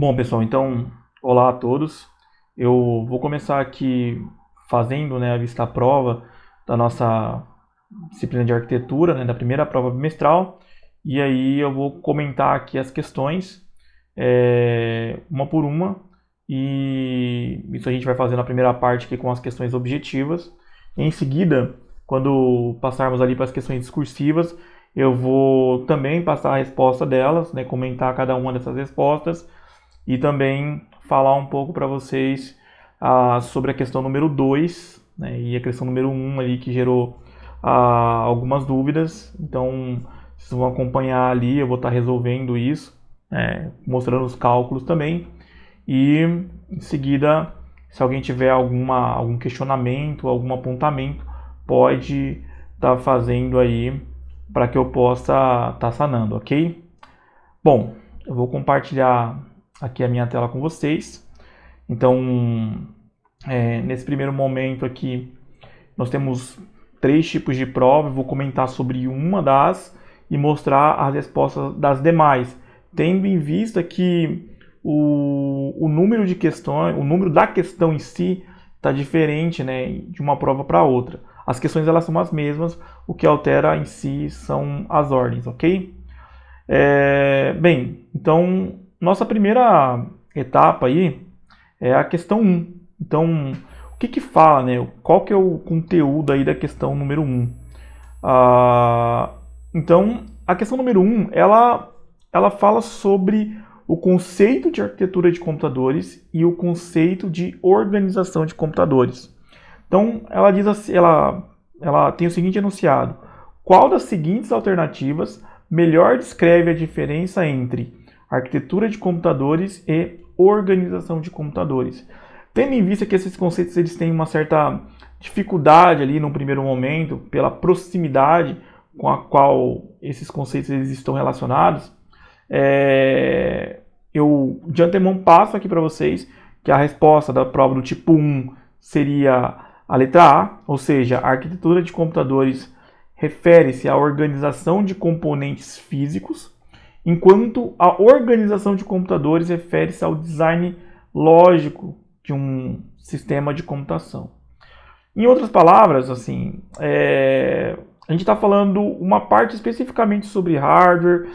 Bom, pessoal, então, olá a todos. Eu vou começar aqui fazendo, a vista à prova da nossa disciplina de arquitetura, da primeira prova bimestral, e aí eu vou comentar aqui as questões, uma por uma, e isso a gente vai fazer na primeira parte aqui com as questões objetivas. Em seguida, quando passarmos ali para as questões discursivas, eu vou também passar a resposta delas, comentar cada uma dessas respostas, e também falar um pouco para vocês sobre a questão número 2, e a questão número 1 ali que gerou algumas dúvidas. Então, vocês vão acompanhar ali, eu vou estar resolvendo isso, mostrando os cálculos também. E em seguida, se alguém tiver algum questionamento, algum apontamento, pode estar fazendo aí para que eu possa estar sanando, ok? Bom, eu vou compartilhar aqui a minha tela com vocês. Então, nesse primeiro momento aqui, nós temos 3 tipos de prova. Eu vou comentar sobre uma das e mostrar as respostas das demais, tendo em vista que o número de questões, o número da questão em si está diferente, de uma prova para outra. As questões elas são as mesmas, o que altera em si são as ordens, ok? Bem, então, nossa primeira etapa aí é a questão 1. Então, o que fala, Qual que é o conteúdo aí da questão número 1? Então, a questão número 1, ela fala sobre o conceito de arquitetura de computadores e o conceito de organização de computadores. Então, ela diz assim, ela tem o seguinte enunciado: qual das seguintes alternativas melhor descreve a diferença entre arquitetura de computadores e organização de computadores? Tendo em vista que esses conceitos eles têm uma certa dificuldade ali no primeiro momento, pela proximidade com a qual esses conceitos eles estão relacionados, eu de antemão passo aqui para vocês que a resposta da prova do tipo 1 seria a letra A, ou seja, a arquitetura de computadores refere-se à organização de componentes físicos, enquanto a organização de computadores refere-se ao design lógico de um sistema de computação. Em outras palavras, assim, a gente está falando uma parte especificamente sobre hardware.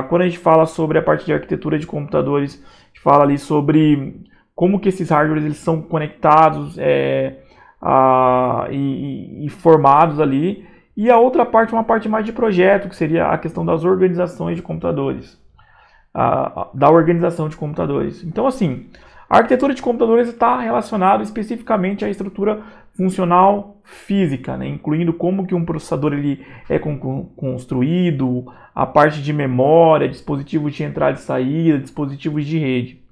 Quando a gente fala sobre a parte de arquitetura de computadores, a gente fala ali sobre como que esses hardwares eles são conectados e formados ali. E a outra parte, uma parte mais de projeto, que seria a questão das organizações de computadores. Da organização de computadores. Então, assim, a arquitetura de computadores está relacionada especificamente à estrutura funcional física, incluindo como que um processador ele é construído, a parte de memória, dispositivos de entrada e saída, dispositivos de rede.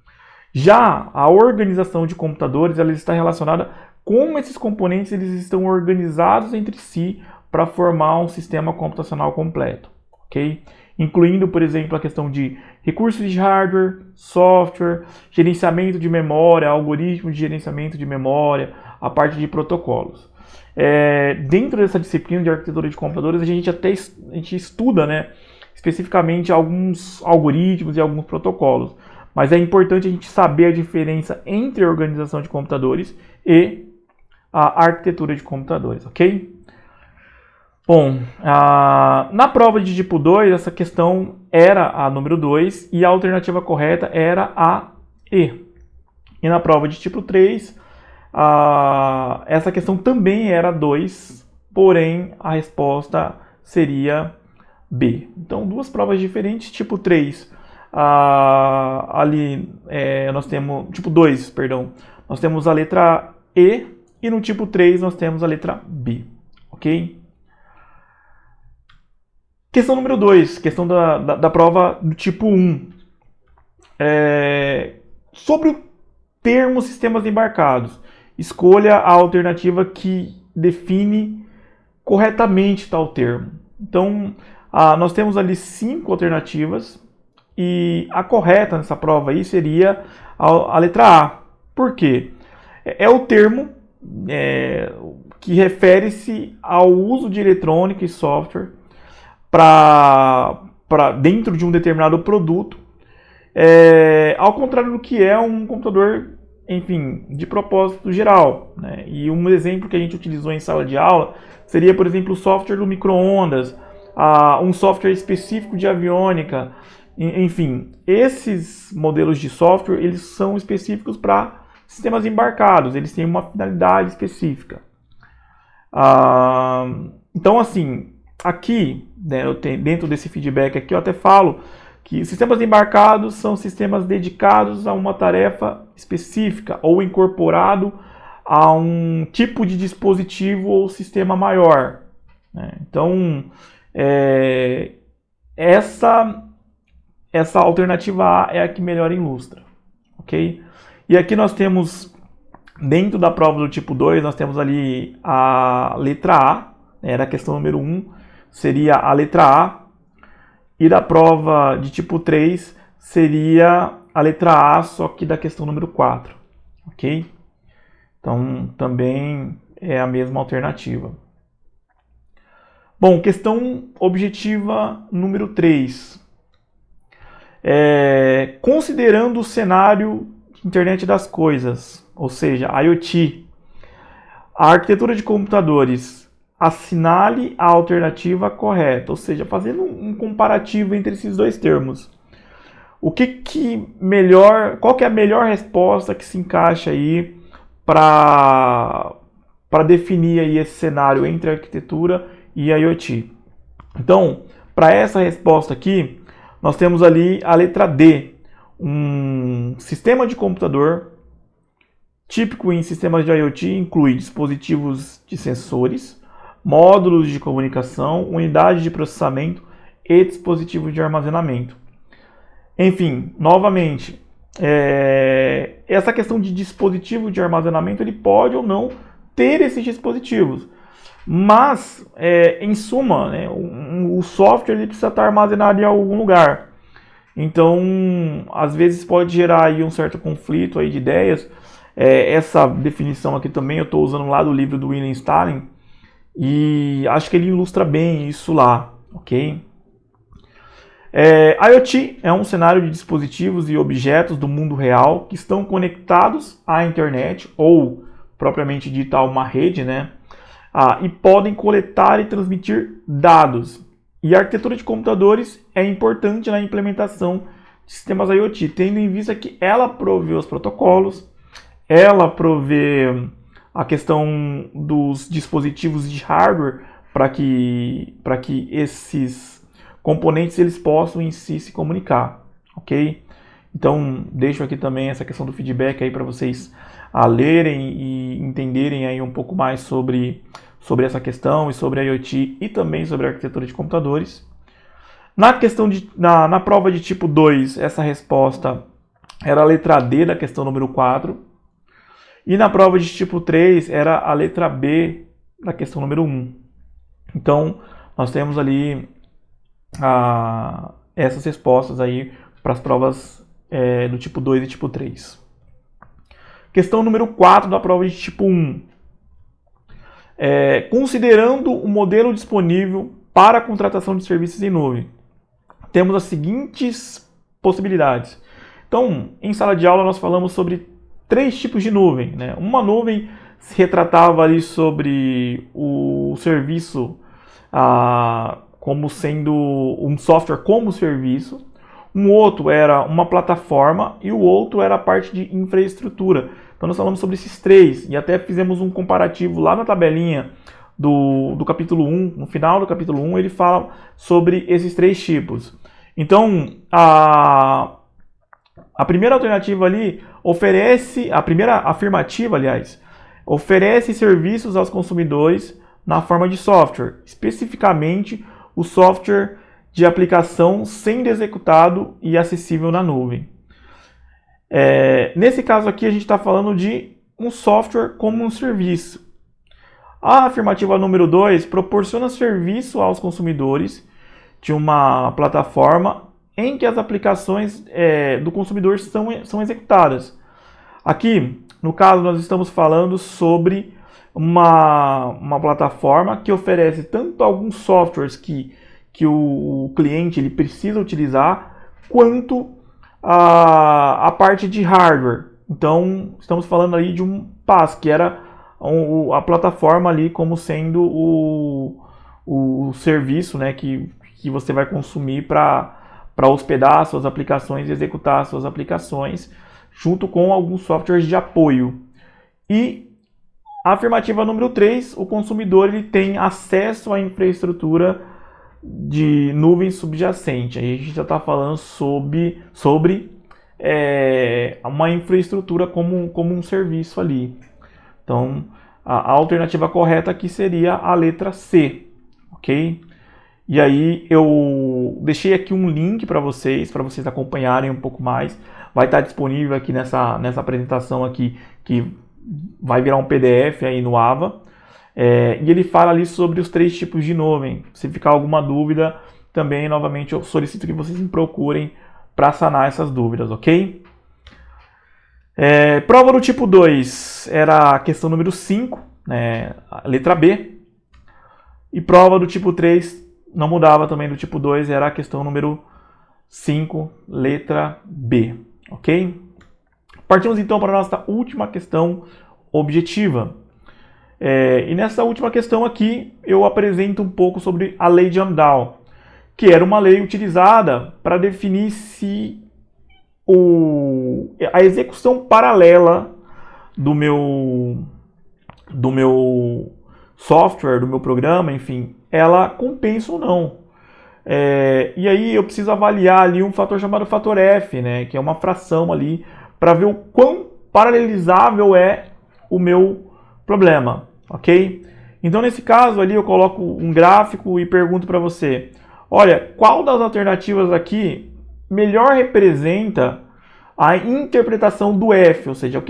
Já a organização de computadores ela está relacionada como esses componentes eles estão organizados entre si para formar um sistema computacional completo, ok? Incluindo, por exemplo, a questão de recursos de hardware, software, gerenciamento de memória, algoritmos de gerenciamento de memória, a parte de protocolos. Dentro dessa disciplina de arquitetura de computadores, a gente estuda, especificamente alguns algoritmos e alguns protocolos. Mas é importante a gente saber a diferença entre a organização de computadores e a arquitetura de computadores, ok? Bom, na prova de tipo 2, essa questão era a número 2 e a alternativa correta era a E. E na prova de tipo 3, essa questão também era 2, porém a resposta seria B. Então, duas provas diferentes. Tipo 3, ali nós temos, tipo 2, perdão, nós temos a letra E e no tipo 3 nós temos a letra B, ok? Questão número 2, questão da prova do tipo 1. Sobre o termo sistemas embarcados, escolha a alternativa que define corretamente tal termo. Então, nós temos ali 5 alternativas e a correta nessa prova aí seria a letra A. Por quê? É o termo que refere-se ao uso de eletrônica e software para dentro de um determinado produto ao contrário do que é um computador, enfim, de propósito geral, né? E um exemplo que a gente utilizou em sala de aula seria, por exemplo, o software do micro-ondas, um software específico de aviônica, enfim, esses modelos de software, eles são específicos para sistemas embarcados, eles têm uma finalidade específica. Então, assim, aqui, né, dentro desse feedback aqui, eu até falo que sistemas embarcados são sistemas dedicados a uma tarefa específica ou incorporado a um tipo de dispositivo ou sistema maior, né? Então, essa alternativa A é a que melhor ilustra, ok? E aqui nós temos, dentro da prova do tipo 2, nós temos ali a letra A, era a questão número 1, seria a letra A, e da prova de tipo 3 seria a letra A, só que da questão número 4, ok? Então, também é a mesma alternativa. Bom, questão objetiva número 3. Considerando o cenário de internet das coisas, ou seja, IoT, a arquitetura de computadores assinale a alternativa correta, ou seja, fazendo um comparativo entre esses dois termos. Qual que é a melhor resposta que se encaixa aí para definir aí esse cenário entre a arquitetura e a IoT? Então, para essa resposta aqui, nós temos ali a letra D, um sistema de computador típico em sistemas de IoT, inclui dispositivos de sensores, módulos de comunicação, unidade de processamento e dispositivos de armazenamento. Enfim, novamente, essa questão de dispositivo de armazenamento, ele pode ou não ter esses dispositivos. Mas, em suma, né, o software ele precisa estar armazenado em algum lugar. Então, às vezes pode gerar aí um certo conflito aí de ideias. Essa definição aqui também eu estou usando lá do livro do William Stalin, e acho que ele ilustra bem isso lá, ok? IoT é um cenário de dispositivos e objetos do mundo real que estão conectados à internet, ou propriamente dita uma rede, né? E podem coletar e transmitir dados. E a arquitetura de computadores é importante na implementação de sistemas IoT, tendo em vista que ela provê os protocolos, ela provê a questão dos dispositivos de hardware para que esses componentes eles possam em si se comunicar, ok? Então, deixo aqui também essa questão do feedback aí para vocês lerem e entenderem aí um pouco mais sobre essa questão e sobre a IoT e também sobre a arquitetura de computadores. Na prova de tipo 2, essa resposta era a letra D da questão número 4. E na prova de tipo 3 era a letra B da questão número 1. Então, nós temos ali essas respostas aí para as provas do tipo 2 e tipo 3. Questão número 4 da prova de tipo 1. Considerando o modelo disponível para a contratação de serviços em nuvem, temos as seguintes possibilidades. Então, em sala de aula nós falamos sobre 3 tipos de nuvem, né? Uma nuvem se retratava ali sobre o serviço como sendo um software como serviço, um outro era uma plataforma e o outro era a parte de infraestrutura. Então nós falamos sobre esses 3 e até fizemos um comparativo lá na tabelinha do capítulo 1, no final do capítulo 1 ele fala sobre esses 3 tipos. Então a primeira alternativa ali a primeira afirmativa, aliás, oferece serviços aos consumidores na forma de software, especificamente o software de aplicação sendo executado e acessível na nuvem. Nesse caso aqui a gente está falando de um software como um serviço. A afirmativa número 2 proporciona serviço aos consumidores de uma plataforma em que as aplicações do consumidor são executadas. Aqui, no caso, nós estamos falando sobre uma plataforma que oferece tanto alguns softwares que o cliente ele precisa utilizar, quanto a parte de hardware. Então, estamos falando aí de um PaaS, que era a plataforma ali como sendo o serviço, né, que você vai consumir para hospedar suas aplicações e executar suas aplicações, junto com alguns softwares de apoio. E a afirmativa número 3, o consumidor ele tem acesso à infraestrutura de nuvem subjacente. Aí a gente já está falando sobre uma infraestrutura como um serviço ali. Então, a alternativa correta aqui seria a letra C, ok? E aí eu deixei aqui um link para vocês acompanharem um pouco mais. Vai estar disponível aqui nessa apresentação aqui, que vai virar um PDF aí no Ava. E ele fala ali sobre os 3 tipos de nuvem. Se ficar alguma dúvida, também, novamente, eu solicito que vocês me procurem para sanar essas dúvidas, ok? Prova do tipo 2 era a questão número 5, né, a letra B. E prova do tipo 3 não mudava também do tipo 2, era a questão número 5, letra B, ok? Partimos então para a nossa última questão objetiva. E nessa última questão aqui, eu apresento um pouco sobre a lei de Amdahl, que era uma lei utilizada para definir se a execução paralela do meu software, do meu programa, enfim, ela compensa ou não. E aí eu preciso avaliar ali um fator chamado fator F, né, que é uma fração ali, para ver o quão paralelizável é o meu problema, ok? Então nesse caso ali eu coloco um gráfico e pergunto para você, olha, qual das alternativas aqui melhor representa a interpretação do F, ou seja,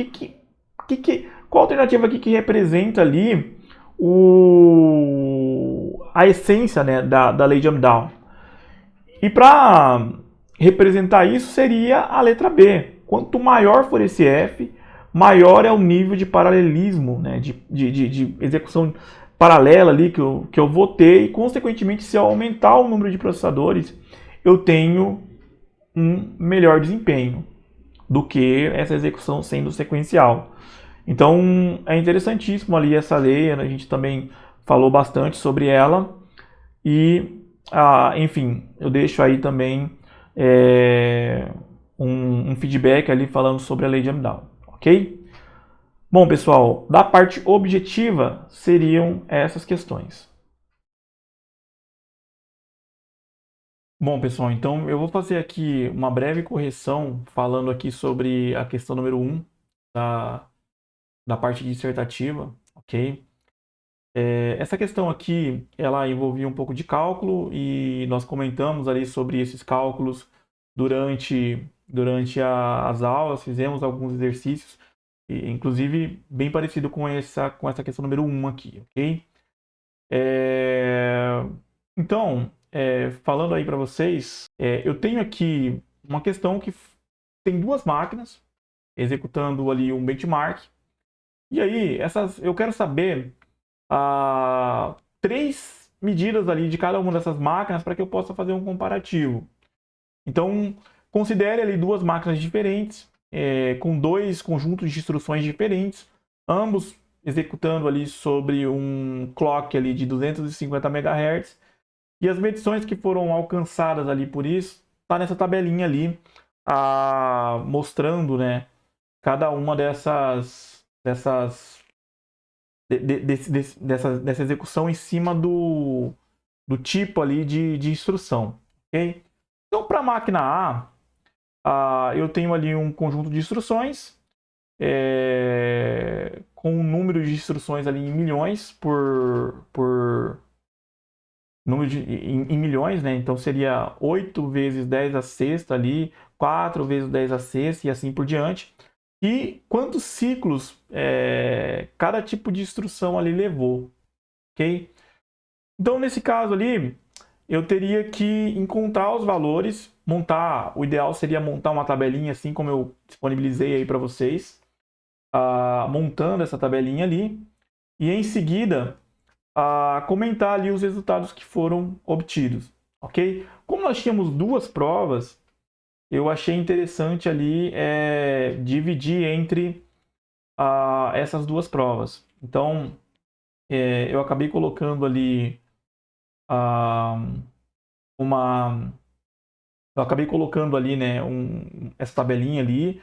qual alternativa aqui que representa ali a essência, né, da lei de Amdahl? E para representar isso seria a letra B. Quanto maior for esse F, maior é o nível de paralelismo, né, de execução paralela ali que eu vou ter, e consequentemente, se eu aumentar o número de processadores, eu tenho um melhor desempenho do que essa execução sendo sequencial. Então é interessantíssimo ali essa lei, a gente também falou bastante sobre ela e, enfim, eu deixo aí também um feedback ali falando sobre a lei de Amdahl, ok? Bom, pessoal, da parte objetiva seriam essas questões. Bom, pessoal, então eu vou fazer aqui uma breve correção falando aqui sobre a questão número 1 da parte dissertativa, ok? Essa questão aqui, ela envolvia um pouco de cálculo e nós comentamos ali sobre esses cálculos durante as aulas, fizemos alguns exercícios, inclusive bem parecido com essa questão número 1 aqui, ok? Então, falando aí para vocês, eu tenho aqui uma questão que tem 2 máquinas executando ali um benchmark, e aí eu quero saber 3 medidas ali de cada uma dessas máquinas para que eu possa fazer um comparativo. Então, considere ali 2 máquinas diferentes, com 2 conjuntos de instruções diferentes, ambos executando ali sobre um clock ali de 250 MHz, e as medições que foram alcançadas ali por isso, está nessa tabelinha ali, mostrando, né, cada uma dessa execução em cima do tipo ali de instrução, ok? Então, para a máquina A, eu tenho ali um conjunto de instruções com um número de instruções ali em milhões por número em milhões, né? Então seria 8 vezes 10 a sexta ali, 4 vezes 10 a sexta e assim por diante. E quantos ciclos cada tipo de instrução ali levou, ok? Então, nesse caso ali, eu teria que encontrar os valores, o ideal seria montar uma tabelinha assim como eu disponibilizei aí para vocês, montando essa tabelinha ali, e em seguida comentar ali os resultados que foram obtidos, ok? Como nós tínhamos 2 provas, eu achei interessante ali dividir entre essas duas provas. Então, eu acabei colocando ali ah, uma. Eu acabei colocando ali, né, essa tabelinha ali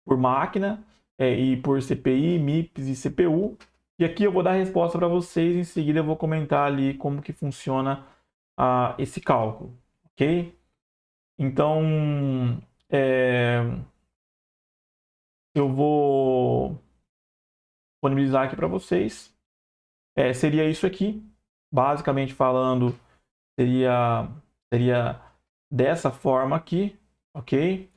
por máquina e por CPI, MIPS e CPU. E aqui eu vou dar a resposta para vocês. Em seguida eu vou comentar ali como que funciona esse cálculo, ok? Então, é, eu vou disponibilizar aqui para vocês. Seria isso aqui, basicamente falando, seria, seria dessa forma aqui, ok?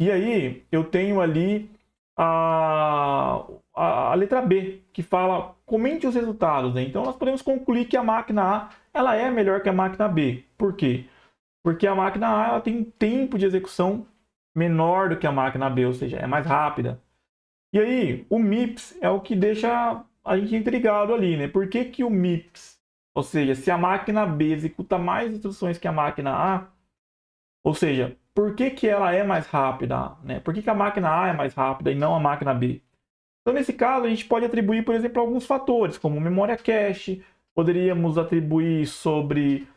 E aí eu tenho ali a, a letra B, que fala comente os resultados, né? Então nós podemos concluir que a máquina A ela é melhor que a máquina B. Por quê? Porque a máquina A ela tem um tempo de execução menor do que a máquina B, ou seja, é mais rápida. E aí, o MIPS é o que deixa a gente intrigado ali, né? Por que que o MIPS, ou seja, se a máquina B executa mais instruções que a máquina A, ou seja, por que que ela é mais rápida, né? Por que que a máquina A é mais rápida e não a máquina B? Então, nesse caso, a gente pode atribuir, por exemplo, alguns fatores, como memória cache, poderíamos atribuir sobre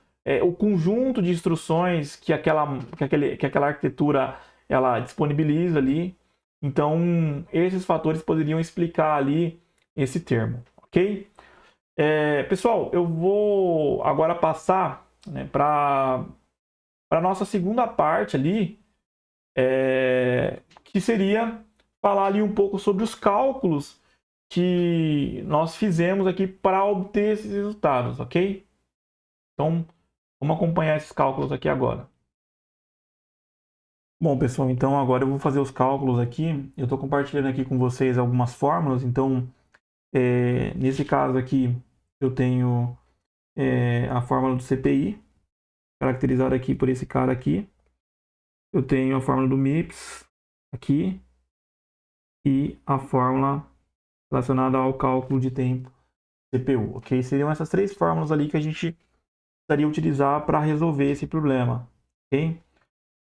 o conjunto de instruções que aquela arquitetura ela disponibiliza ali. Então, esses fatores poderiam explicar ali esse termo, ok? Pessoal, eu vou agora passar, né, para a nossa segunda parte ali, que seria falar ali um pouco sobre os cálculos que nós fizemos aqui para obter esses resultados, ok? Então, vamos acompanhar esses cálculos aqui agora. Bom, pessoal, então agora eu vou fazer os cálculos aqui. Eu estou compartilhando aqui com vocês algumas fórmulas. Então, nesse caso aqui, eu tenho a fórmula do CPI, caracterizada aqui por esse cara aqui. Eu tenho a fórmula do MIPS aqui e a fórmula relacionada ao cálculo de tempo CPU, ok? Seriam essas três fórmulas ali que a gente precisaria utilizar para resolver esse problema, ok?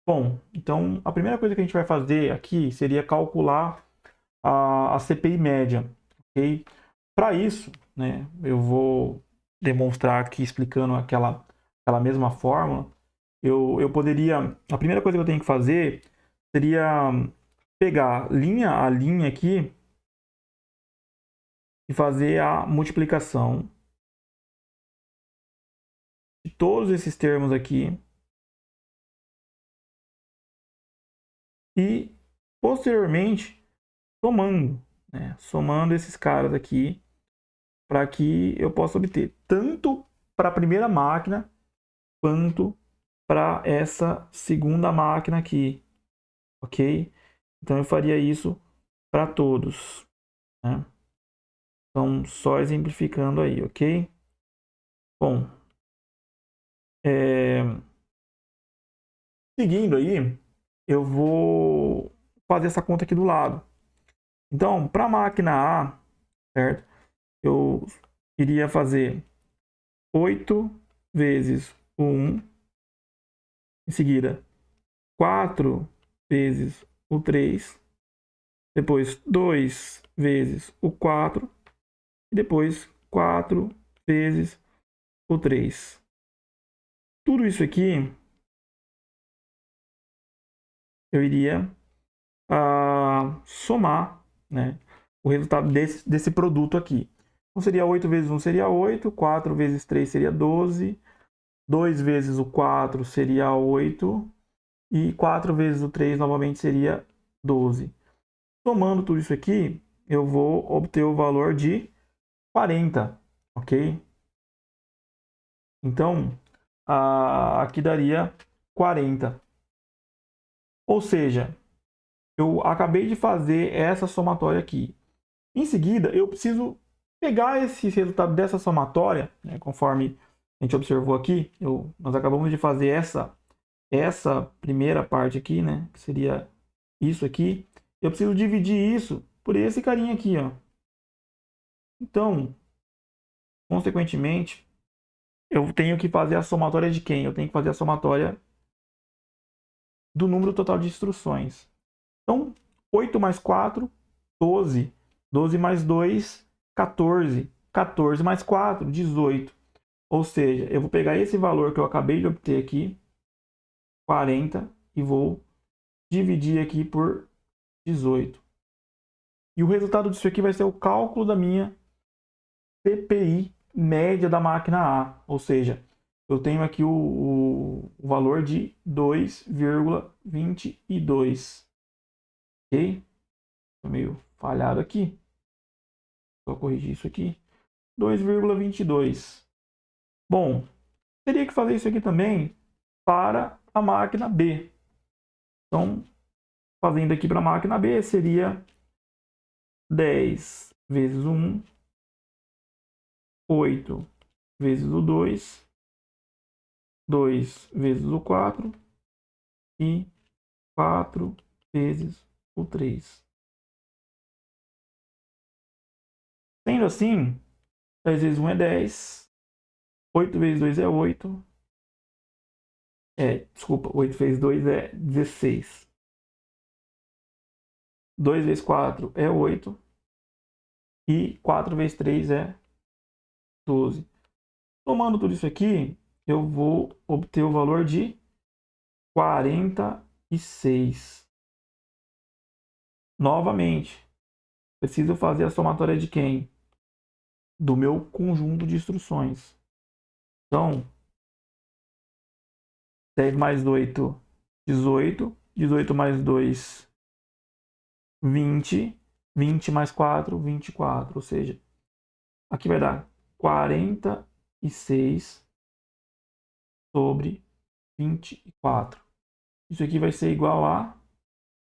Bom, então a primeira coisa que a gente vai fazer aqui seria calcular a CPI média, ok? Para isso, né, eu vou demonstrar aqui explicando aquela mesma fórmula. Eu poderia, a primeira coisa que eu tenho que fazer seria pegar linha a linha aqui e fazer a multiplicação de todos esses termos aqui e posteriormente somando, né? Somando esses caras aqui para que eu possa obter tanto para a primeira máquina quanto para essa segunda máquina aqui, ok? Então eu faria isso para todos, né? Então só exemplificando aí, ok? Bom, seguindo aí, eu vou fazer essa conta aqui do lado. Então, para a máquina A, certo? Eu iria fazer 8 vezes o 1, em seguida 4 vezes o 3, depois 2 vezes o 4 e depois 4 vezes o 3. Tudo isso aqui eu iria somar, né, o resultado desse produto aqui. Então seria 8 vezes 1 seria 8, 4 vezes 3 seria 12, 2 vezes o 4 seria 8 e 4 vezes o 3 novamente seria 12. Somando tudo isso aqui, eu vou obter o valor de 40, ok? Então, aqui daria 40. Ou seja, eu acabei de fazer essa somatória aqui. Em seguida, eu preciso pegar esse resultado dessa somatória, né, conforme a gente observou aqui, nós acabamos de fazer essa primeira parte aqui, né, que seria isso aqui. Eu preciso dividir isso por esse carinha aqui, ó. Então, consequentemente, eu tenho que fazer a somatória de quem? Eu tenho que fazer a somatória do número total de instruções. Então, 8 mais 4, 12. 12 mais 2, 14. 14 mais 4, 18. Ou seja, eu vou pegar esse valor que eu acabei de obter aqui, 40, e vou dividir aqui por 18. E o resultado disso aqui vai ser o cálculo da minha CPI média da máquina A. Ou seja, eu tenho aqui o valor de 2,22. Ok? Estou meio falhado aqui. Vou corrigir isso aqui. 2,22. Bom, teria que fazer isso aqui também para a máquina B. Então, fazendo aqui para a máquina B, seria 10 vezes o 1, 8 vezes o 2, 2 vezes o 4 e 4 vezes o 3. Sendo assim, 10 vezes 1 é 10, 8 vezes 2 é 8, desculpa, 8 vezes 2 é 16. 2 vezes 4 é 8 e 4 vezes 3 é 12. Somando tudo isso aqui, eu vou obter o valor de 46. Novamente, preciso fazer a somatória de quem? Do meu conjunto de instruções. Então, 10 mais 8, 18. 18 mais 2, 20. 20 mais 4, 24. Ou seja, aqui vai dar 46 sobre 24. Isso aqui vai ser igual a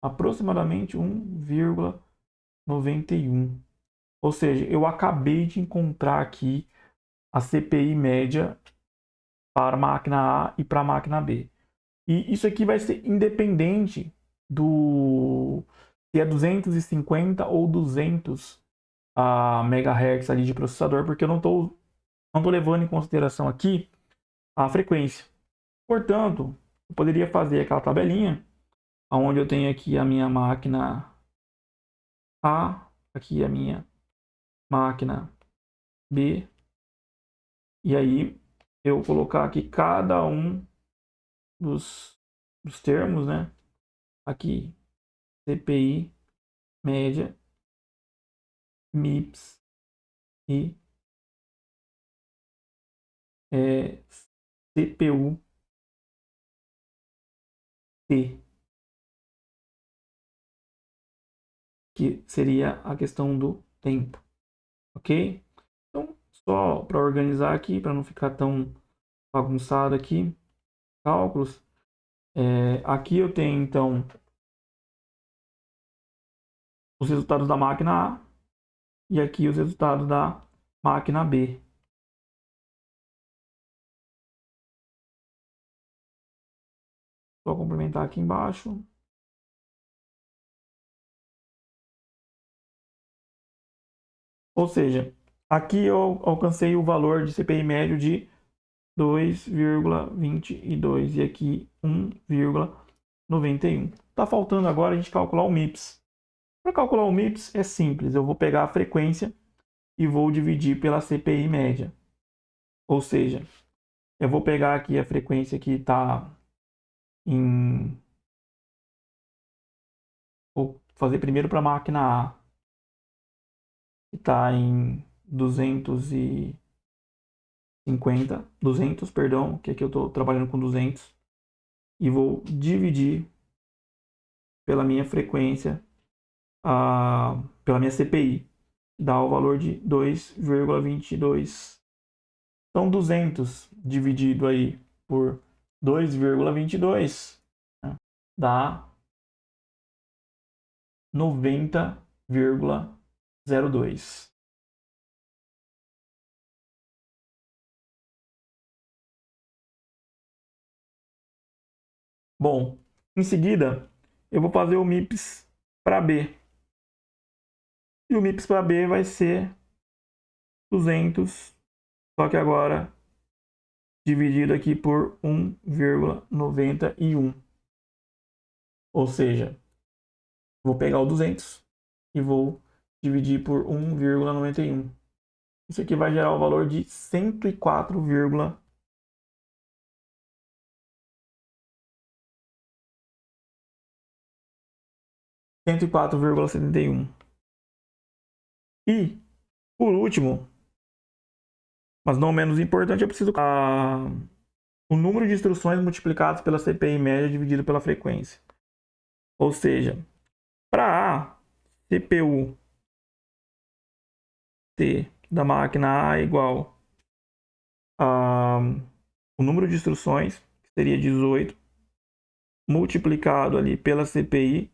aproximadamente 1,91. Ou seja, eu acabei de encontrar aqui a CPI média para a máquina A e para a máquina B. E isso aqui vai ser independente do se é 250 ou 200 MHz ali de processador, porque eu não estou levando em consideração aqui a frequência. Portanto, eu poderia fazer aquela tabelinha onde eu tenho aqui a minha máquina A, aqui a minha máquina B, e aí eu colocar aqui cada um dos termos, né? Aqui, CPI, média, MIPS e CPU-T, que seria a questão do tempo, ok? Então, só para organizar aqui, para não ficar tão bagunçado aqui, cálculos. Aqui eu tenho, então, os resultados da máquina A e aqui os resultados da máquina B. Só complementar aqui embaixo. Ou seja, aqui eu alcancei o valor de CPI médio de 2,22 e aqui 1,91. Está faltando agora a gente calcular o MIPS. Para calcular o MIPS é simples, eu vou pegar a frequência e vou dividir pela CPI média. Ou seja, eu vou pegar aqui a frequência que está em... Vou fazer primeiro para a máquina A, que está em 200, perdão, que aqui eu estou trabalhando com 200, e vou dividir pela minha frequência, pela minha CPI, dá o valor de 2,22. Então, 200 dividido aí por 2,22, né, dá 90,02. Bom, em seguida, eu vou fazer o MIPS para B. E o MIPS para B vai ser 200, só que agora dividido aqui por 1,91. Ou seja, vou pegar o 200 e vou dividir por 1,91. Isso aqui vai gerar o valor de 104,71. E, por último, mas não menos importante, eu preciso o número de instruções multiplicados pela CPI média dividido pela frequência. Ou seja, para a CPU T da máquina A é igual a o número de instruções, que seria 18, multiplicado ali pela CPI,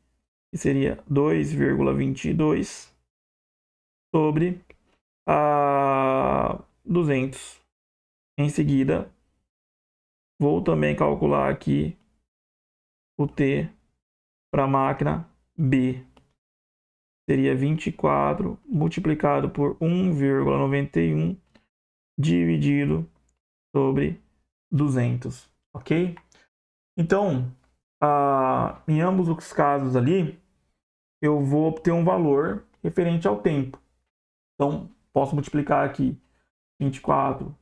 que seria 2,22, sobre a 200. Em seguida, vou também calcular aqui o T para a máquina B. Seria 24 multiplicado por 1,91 dividido sobre 200, ok? Então, em ambos os casos ali, eu vou obter um valor referente ao tempo. Então, posso multiplicar aqui 24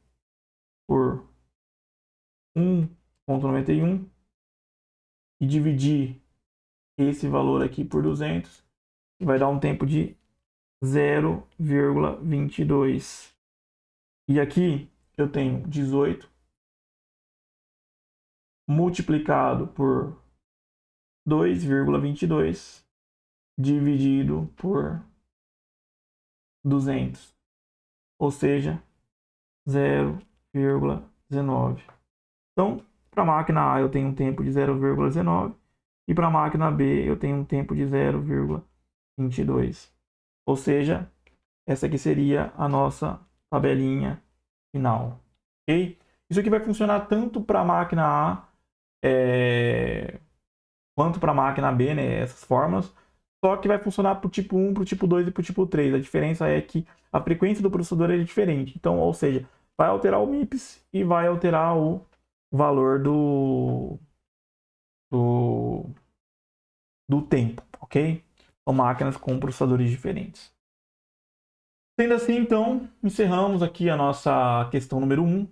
por 1,91 e dividir esse valor aqui por 200, que vai dar um tempo de 0,22. E aqui eu tenho 18 multiplicado por 2,22 dividido por 200, ou seja, 0,19. Então, para a máquina A eu tenho um tempo de 0,19 e para a máquina B eu tenho um tempo de 0,22. Ou seja, essa aqui seria a nossa tabelinha final. Ok? Isso aqui vai funcionar tanto para a máquina A quanto para a máquina B, né? Essas fórmulas. Só que vai funcionar para o tipo 1, para o tipo 2 e para o tipo 3. A diferença é que a frequência do processador é diferente. Então, ou seja, vai alterar o MIPS e vai alterar o valor do, do tempo, ok? São máquinas com processadores diferentes. Sendo assim, então, encerramos aqui a nossa questão número 1,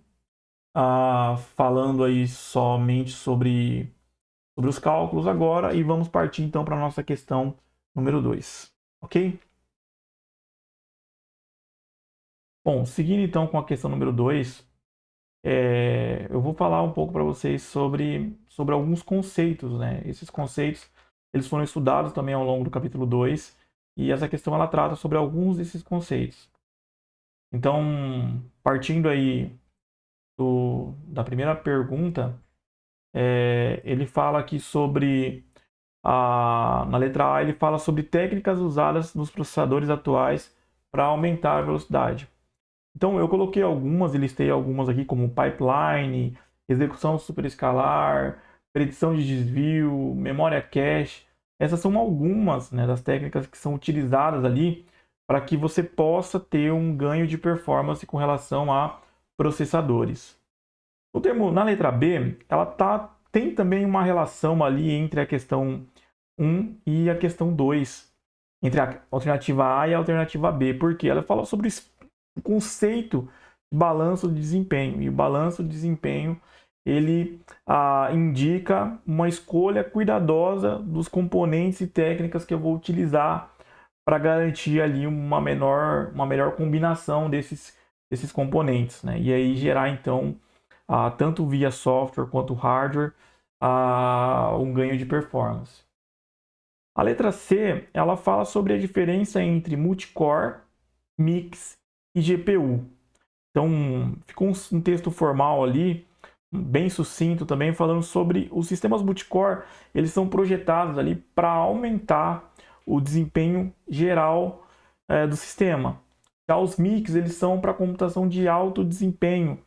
falando aí somente sobre os cálculos agora, e vamos partir então para a nossa questão número 2, ok? Bom, seguindo então com a questão número 2, eu vou falar um pouco para vocês sobre alguns conceitos, né? Esses conceitos, eles foram estudados também ao longo do capítulo 2, e essa questão ela trata sobre alguns desses conceitos. Então, partindo aí da primeira pergunta, ele fala aqui sobre, na letra A, ele fala sobre técnicas usadas nos processadores atuais para aumentar a velocidade. Então, eu coloquei algumas e listei algumas aqui, como pipeline, execução superescalar, predição de desvio, memória cache. Essas são algumas, né, das técnicas que são utilizadas ali para que você possa ter um ganho de performance com relação a processadores. Na letra B, ela tem também uma relação ali entre a questão 1 e a questão 2, entre a alternativa A e a alternativa B, porque ela fala sobre o conceito de balanço de desempenho, e o balanço de desempenho ele indica uma escolha cuidadosa dos componentes e técnicas que eu vou utilizar para garantir ali uma melhor combinação desses componentes, né? E aí gerar então tanto via software quanto hardware um ganho de performance. A letra C, ela fala sobre a diferença entre multicore, mix e GPU. Então, ficou um texto formal ali, bem sucinto também, falando sobre os sistemas multicore. Eles são projetados ali para aumentar o desempenho geral do sistema. Já os mix, eles são para computação de alto desempenho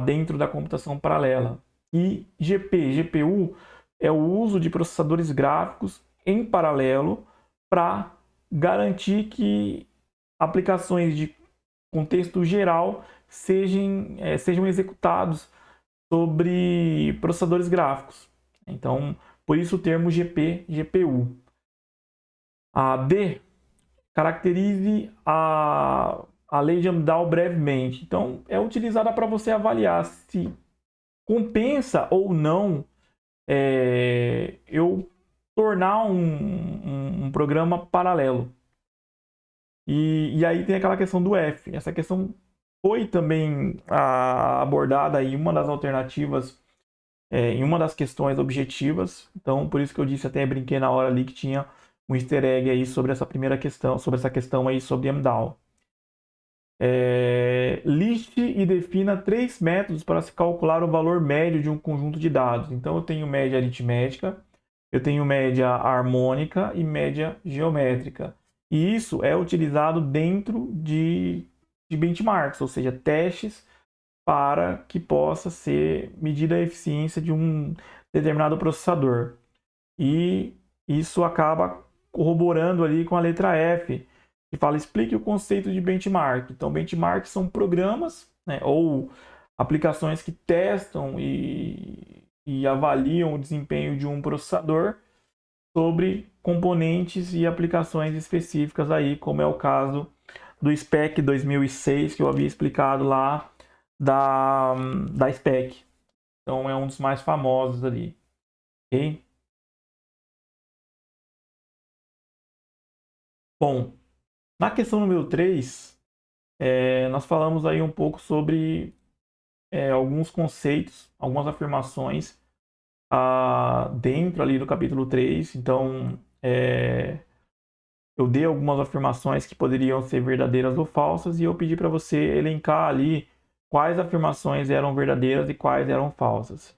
dentro da computação paralela. E GPU é o uso de processadores gráficos em paralelo para garantir que aplicações de contexto geral sejam executados sobre processadores gráficos. Então, Por isso o termo GP, GPU. A D, caracterize a lei de Amdahl brevemente. Então, é utilizada para você avaliar se compensa ou não eu tornar um programa paralelo. E aí tem aquela questão do F. Essa questão foi também abordada em uma das alternativas, em uma das questões objetivas. Então, por isso que eu disse, até brinquei na hora ali que tinha um easter egg aí sobre essa primeira questão, sobre essa questão aí sobre Amdahl. Liste e defina 3 métodos para se calcular o valor médio de um conjunto de dados. Então, eu tenho média aritmética, eu tenho média harmônica e média geométrica. E isso é utilizado dentro de benchmarks, ou seja, testes para que possa ser medida a eficiência de um determinado processador. E isso acaba corroborando ali com a letra F, que fala explique o conceito de benchmark. Então, benchmarks são programas, né, ou aplicações que testam e avaliam o desempenho de um processador sobre componentes e aplicações específicas aí, como é o caso do SPEC 2006, que eu havia explicado lá da SPEC. Então é um dos mais famosos ali. Ok? Bom, na questão número 3, nós falamos aí um pouco sobre alguns conceitos, algumas afirmações dentro ali do capítulo 3. Então, eu dei algumas afirmações que poderiam ser verdadeiras ou falsas e eu pedi para você elencar ali quais afirmações eram verdadeiras e quais eram falsas.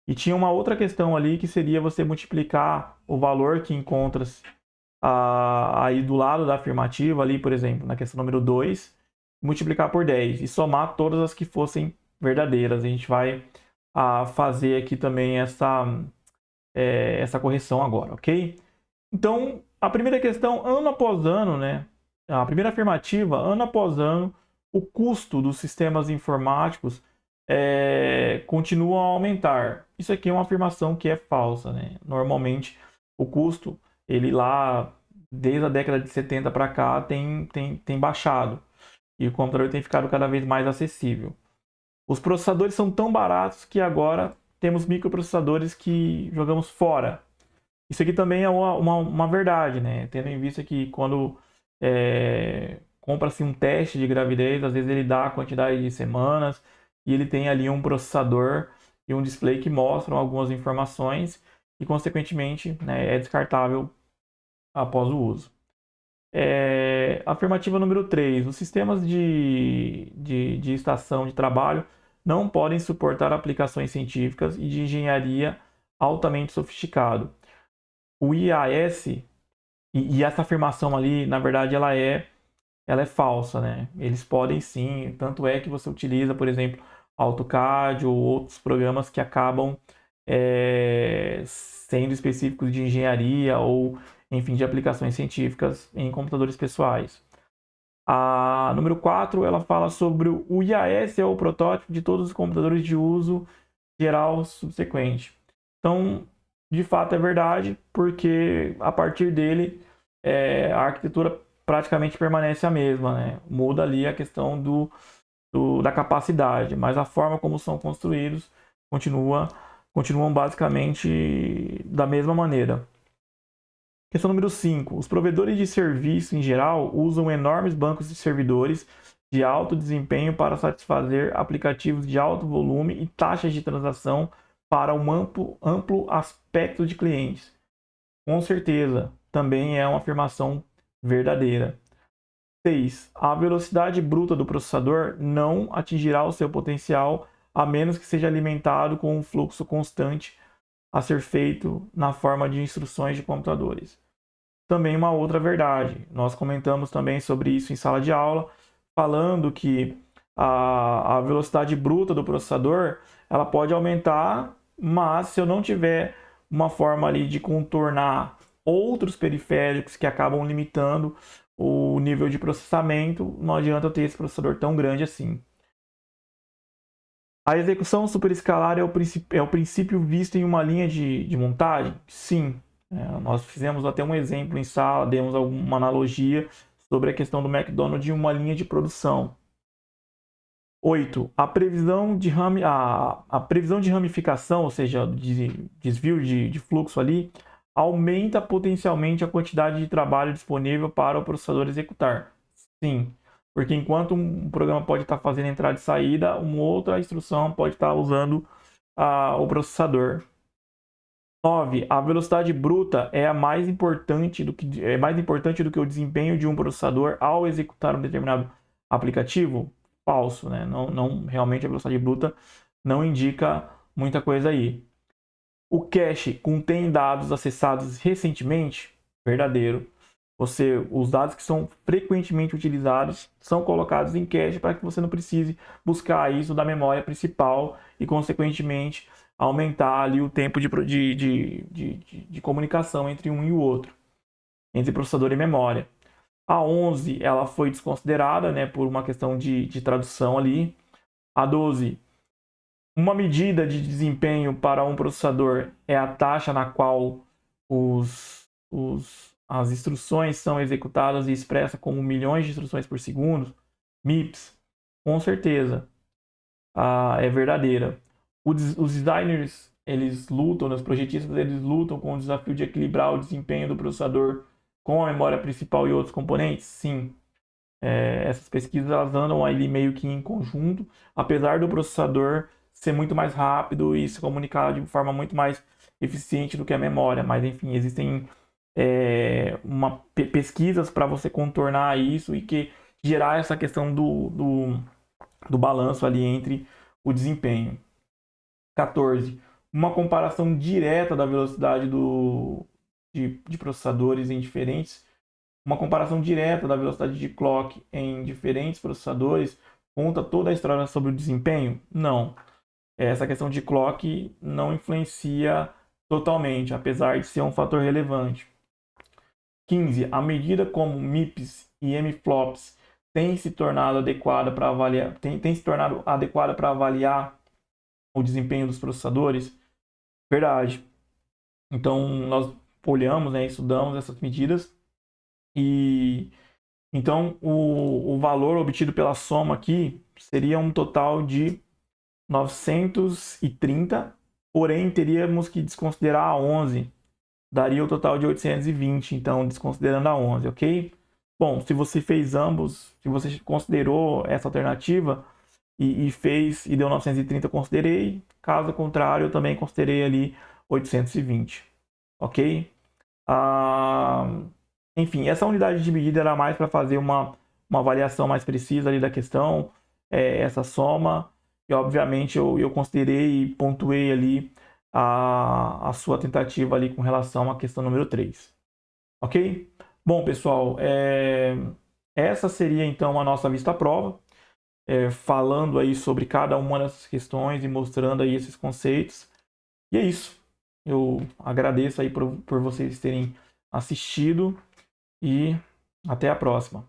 E tinha uma outra questão ali que seria você multiplicar o valor que encontra-se aí do lado da afirmativa, ali, por exemplo, na questão número 2, multiplicar por 10 e somar todas as que fossem verdadeiras. A gente vai fazer aqui também essa correção agora, ok? Então, a primeira questão, ano após ano, né? A primeira afirmativa, ano após ano, o custo dos sistemas informáticos continua a aumentar. Isso aqui é uma afirmação que é falsa, né? Normalmente, o custo, ele lá, desde a década de 70 para cá, tem baixado. E o computador tem ficado cada vez mais acessível. Os processadores são tão baratos que agora temos microprocessadores que jogamos fora. Isso aqui também é uma verdade, né? Tendo em vista que quando compra-se um teste de gravidez, às vezes ele dá a quantidade de semanas e ele tem ali um processador e um display que mostram algumas informações e, consequentemente, né, é descartável após o uso. Afirmativa número 3. Os sistemas de estação de trabalho não podem suportar aplicações científicas e de engenharia altamente sofisticado. O IAS, e essa afirmação ali, na verdade, ela é falsa, né? Eles podem sim, tanto é que você utiliza, por exemplo, AutoCAD ou outros programas que acabam sendo específicos de engenharia ou, enfim, de aplicações científicas em computadores pessoais. A número 4, ela fala sobre o IAS, é o protótipo de todos os computadores de uso geral subsequente. Então, de fato é verdade, porque a partir dele a arquitetura praticamente permanece a mesma, né? Muda ali a questão da capacidade, mas a forma como são construídos continuam basicamente da mesma maneira. Questão número 5. Os provedores de serviço, em geral, usam enormes bancos de servidores de alto desempenho para satisfazer aplicativos de alto volume e taxas de transação para um amplo aspecto de clientes. Com certeza, também é uma afirmação verdadeira. 6. A velocidade bruta do processador não atingirá o seu potencial a menos que seja alimentado com um fluxo constante a ser feito na forma de instruções de computadores. Também uma outra verdade. Nós comentamos também sobre isso em sala de aula, falando que a velocidade bruta do processador ela pode aumentar, mas se eu não tiver uma forma ali de contornar outros periféricos que acabam limitando o nível de processamento, não adianta eu ter esse processador tão grande assim. A execução superescalar é o princípio visto em uma linha de montagem? Sim. Nós fizemos até um exemplo em sala, demos alguma analogia sobre a questão do McDonald's em uma linha de produção. 8. A previsão de ramificação, ou seja, de desvio de fluxo ali, aumenta potencialmente a quantidade de trabalho disponível para o processador executar. Sim, porque enquanto um programa pode estar fazendo entrada e saída, uma outra instrução pode estar usando o processador. 9. A velocidade bruta é mais importante do que o desempenho de um processador ao executar um determinado aplicativo? Falso, né? Não, realmente a velocidade bruta não indica muita coisa aí. O cache contém dados acessados recentemente? Verdadeiro. Os dados que são frequentemente utilizados são colocados em cache para que você não precise buscar isso da memória principal e, consequentemente, aumentar ali o tempo de comunicação entre um e o outro, entre processador e memória. A 11 ela foi desconsiderada, né, por uma questão de tradução ali. A 12, uma medida de desempenho para um processador é a taxa na qual as instruções são executadas e expressas como milhões de instruções por segundo. MIPS, com certeza, é verdadeira. Os designers, eles lutam, os projetistas, eles lutam com o desafio de equilibrar o desempenho do processador com a memória principal e outros componentes? Sim. Essas pesquisas elas andam ali meio que em conjunto, apesar do processador ser muito mais rápido e se comunicar de forma muito mais eficiente do que a memória. Mas, enfim, existem pesquisas para você contornar isso e que gerar essa questão do balanço ali entre o desempenho. 14. Uma comparação direta da velocidade de processadores em diferentes. Uma comparação direta da velocidade de clock em diferentes processadores conta toda a história sobre o desempenho? Não. Essa questão de clock não influencia totalmente, apesar de ser um fator relevante. 15. A medida como MIPS e MFLOPS tem se tornado adequada para avaliar o desempenho dos processadores? Verdade. Então, nós olhamos, né, estudamos essas medidas e então o valor obtido pela soma aqui seria um total de 930, porém teríamos que desconsiderar a 11, daria o total de 820, então desconsiderando a 11, ok? Bom, se você fez ambos, se você considerou essa alternativa e fez e deu 930, eu considerei. Caso contrário, eu também considerei ali 820, ok? Enfim, essa unidade de medida era mais para fazer uma avaliação mais precisa ali da questão, essa soma, e obviamente eu considerei e pontuei ali a sua tentativa ali com relação à questão número 3. Ok? Bom, pessoal, essa seria então a nossa vista-prova, falando aí sobre cada uma dessas questões e mostrando aí esses conceitos. E é isso. Eu agradeço aí por vocês terem assistido e até a próxima.